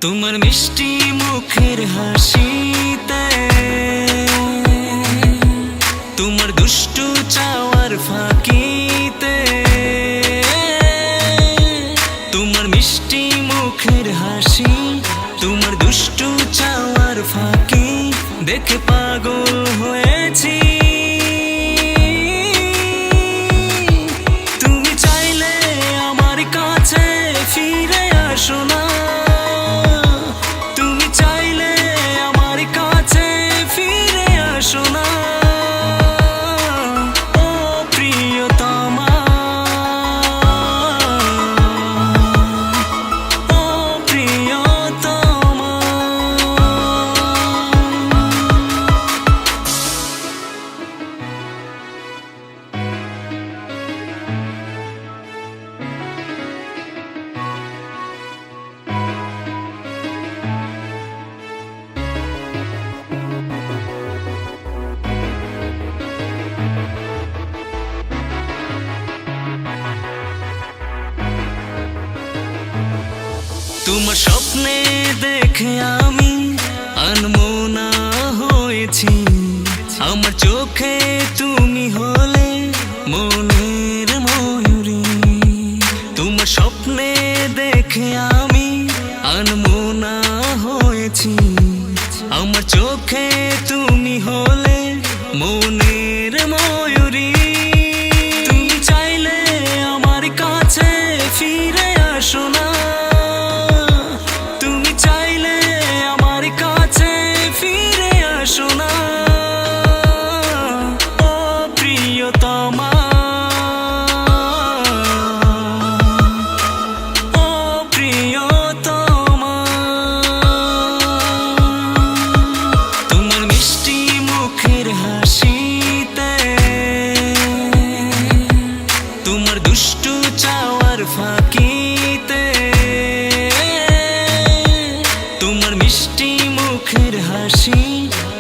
তোমার মিষ্টি মুখের হাসিতে, তোমার দুষ্টু চাওয়ার ফাঁকিতে, তোমার মিষ্টি মুখের হাসি, তোমার দুষ্টু চাওয়ার ফাঁকি দেখে পাগল হয়েছি। তুমি চাইলে আমার কাছে ফিরে আসো না, তুমি চাইলে আমার কাছে ফিরে আসো না। ও প্রিয়তমা, ও প্রিয়তমা। তোমার স্বপ্নে দেখে আমি আনমনা হয়েছি, আমার চোখে তুমি হলে মনের ময়ূরী। তোমার স্বপ্নে দেখে আমি আনমনা হয়েছি, আমার চোখে তুমি হলে মনের ময়ূরী। তুমি চাইলে আমার কাছে ফিরে আসো না, তুমি চাইলে আমার কাছে ফিরে আসো না। ও প্রিয়তমা, ও প্রিয়তমা। তোমার মিষ্টি মুখের হাসিতে, তোমার দুষ্টু চাওয়ার ফাঁকিতে, তোমার মিষ্টি মুখের হাসি,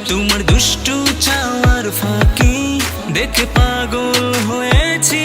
তোমার দুষ্টু চাওয়ার ফাঁকি দেখে পাগল হয়েছি।